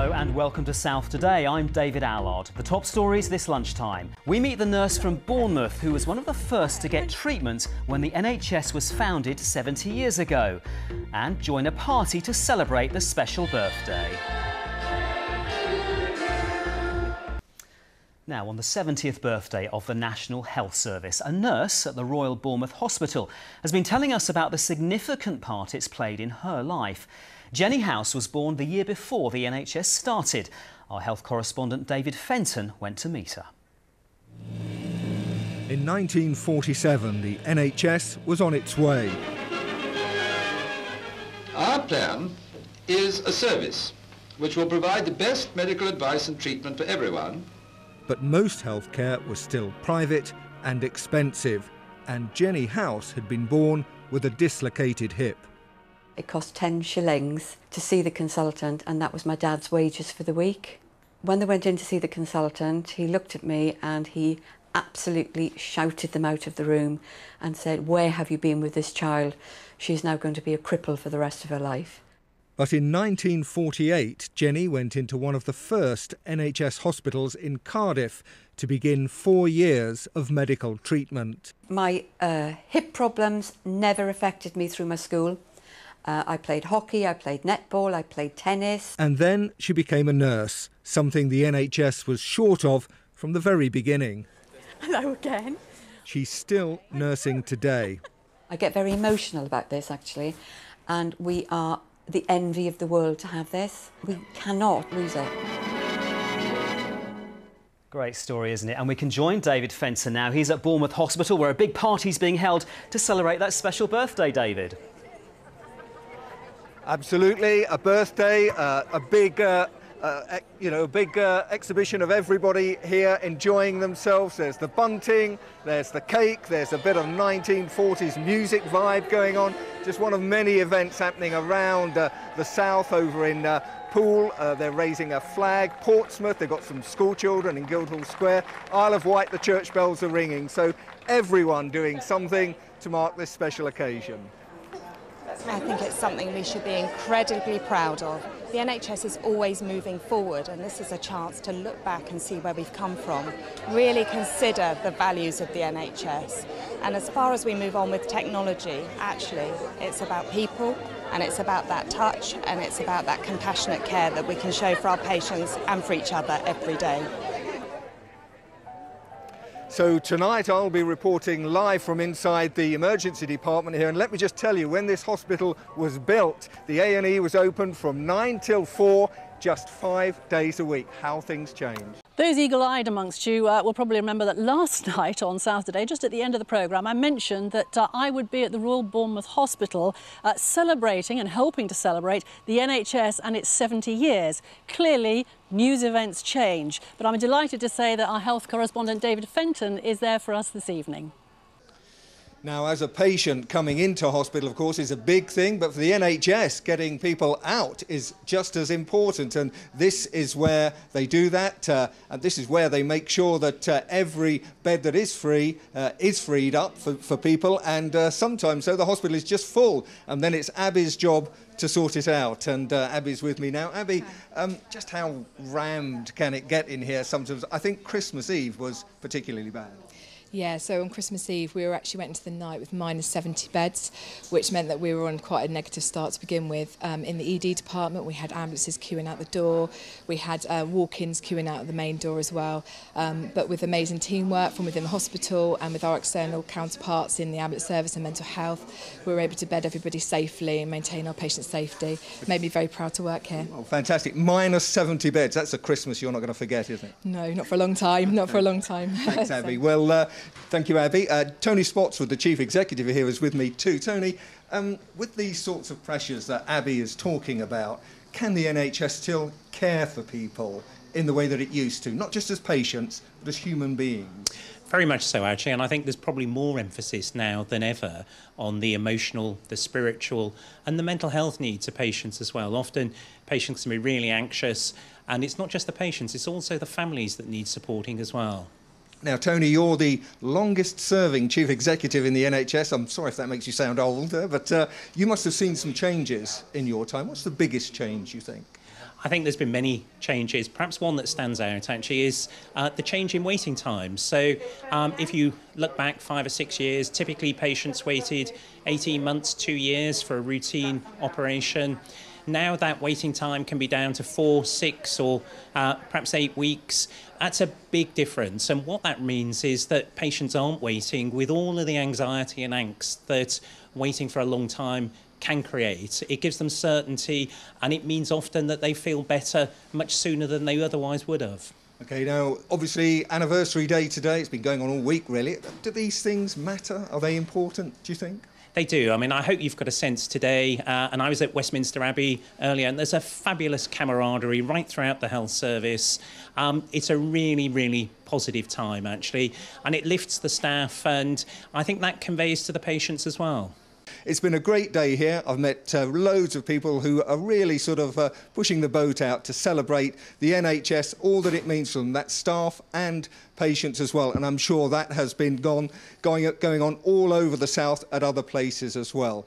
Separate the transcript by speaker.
Speaker 1: Hello and welcome to South Today. I'm David Allard. The top stories this lunchtime. We meet the nurse from Bournemouth who was one of the first to get treatment when the NHS was founded 70 years ago, and join a party to celebrate the special birthday. Now, on the 70th birthday of the National Health Service, a nurse at the Royal Bournemouth Hospital has been telling us about the significant part it's played in her life. Jenny House was born the year before the NHS started. Our health correspondent David Fenton went to meet her.
Speaker 2: In 1947, the NHS was on its way.
Speaker 3: Our plan is a service which will provide the best medical advice and treatment for everyone.
Speaker 2: But most healthcare was still private and expensive, and Jenny House had been born with a dislocated hip.
Speaker 4: It cost 10 shillings to see the consultant, and that was my dad's wages for the week. When they went in to see the consultant, he looked at me and he absolutely shouted them out of the room and said, "Where have you been with this child? She's now going to be a cripple for the rest of her life."
Speaker 2: But in 1948, Jenny went into one of the first NHS hospitals in Cardiff to begin 4 years of medical treatment.
Speaker 4: My hip problems never affected me through my school. I played hockey, I played netball, I played tennis.
Speaker 2: And then she became a nurse, something the NHS was short of from the very beginning.
Speaker 4: Hello again.
Speaker 2: She's still nursing today.
Speaker 4: I get very emotional about this, actually, and we are the envy of the world to have this. We cannot lose it.
Speaker 1: Great story, isn't it? And we can join David Fenton now. He's at Bournemouth Hospital, where a big party's being held to celebrate that special birthday, David.
Speaker 2: Absolutely, a birthday, a big exhibition of everybody here enjoying themselves. There's the bunting, there's the cake, there's a bit of 1940s music vibe going on. Just one of many events happening around the south over in Poole. They're raising a flag. Portsmouth, they've got some school children in Guildhall Square. Isle of Wight, the church bells are ringing. So everyone doing something to mark this special occasion.
Speaker 5: I think it's something we should be incredibly proud of. The NHS is always moving forward, and this is a chance to look back and see where we've come from, really consider the values of the NHS. And as far as we move on with technology, actually, it's about people, and it's about that touch, and it's about that compassionate care that we can show for our patients and for each other every day.
Speaker 2: So tonight I'll be reporting live from inside the emergency department here, and let me just tell you, when this hospital was built, the A&E was open from 9 till 4, just 5 days a week. How things change.
Speaker 6: Those eagle-eyed amongst you will probably remember that last night on Saturday, just at the end of the programme, I mentioned that I would be at the Royal Bournemouth Hospital celebrating and helping to celebrate the NHS and its 70 years. Clearly, news events change, but I'm delighted to say that our health correspondent David Fenton is there for us this evening.
Speaker 2: Now, as a patient, coming into hospital, of course, is a big thing, but for the NHS, getting people out is just as important. And this is where they do that, and this is where they make sure that every bed that is free is freed up for people. And sometimes, so the hospital is just full, and then it's Abby's job to sort it out. And Abby's with me now. Abby, just how rammed can it get in here sometimes? I think Christmas Eve was particularly bad.
Speaker 7: Yeah, so on Christmas Eve we went into the night with minus 70 beds, which meant that we were on quite a negative start to begin with. In the ED department we had ambulances queuing out the door, we had walk-ins queuing out the main door as well. But with amazing teamwork from within the hospital and with our external counterparts in the ambulance service and mental health, we were able to bed everybody safely and maintain our patient safety. It made me very proud to work here.
Speaker 2: Oh, fantastic. Minus 70 beds, that's a Christmas you're not going to forget, isn't it?
Speaker 7: No, not for a long time, not for a long time.
Speaker 2: Thanks, Abby. Well, thank you, Abby. Tony Spotswood, the Chief Executive here, is with me too. Tony, with these sorts of pressures that Abby is talking about, can the NHS still care for people in the way that it used to, not just as patients, but as human beings?
Speaker 8: Very much so, actually, and I think there's probably more emphasis now than ever on the emotional, the spiritual and the mental health needs of patients as well. Often patients can be really anxious, and it's not just the patients, it's also the families that need supporting as well.
Speaker 2: Now, Tony, you're the longest-serving Chief Executive in the NHS. I'm sorry if that makes you sound old, but you must have seen some changes in your time. What's the biggest change, you think?
Speaker 8: I think there's been many changes. Perhaps one that stands out actually is the change in waiting times. So if you look back 5 or 6 years, typically patients waited 18 months, 2 years for a routine operation. Now that waiting time can be down to 4, 6 or perhaps 8 weeks. That's a big difference. And what that means is that patients aren't waiting with all of the anxiety and angst that waiting for a long time can create. It gives them certainty, and it means often that they feel better much sooner than they otherwise would have.
Speaker 2: OK, now, obviously, anniversary day today. It's been going on all week, really. Do these things matter? Are they important, do you think?
Speaker 8: They do. I mean, I hope you've got a sense today, and I was at Westminster Abbey earlier, and there's a fabulous camaraderie right throughout the health service. It's a really, really positive time, actually, and it lifts the staff, and I think that conveys to the patients as well.
Speaker 2: It's been a great day here. I've met loads of people who are really sort of pushing the boat out to celebrate the NHS, all that it means for them, that's staff and patients as well. And I'm sure that has been going on all over the south at other places as well.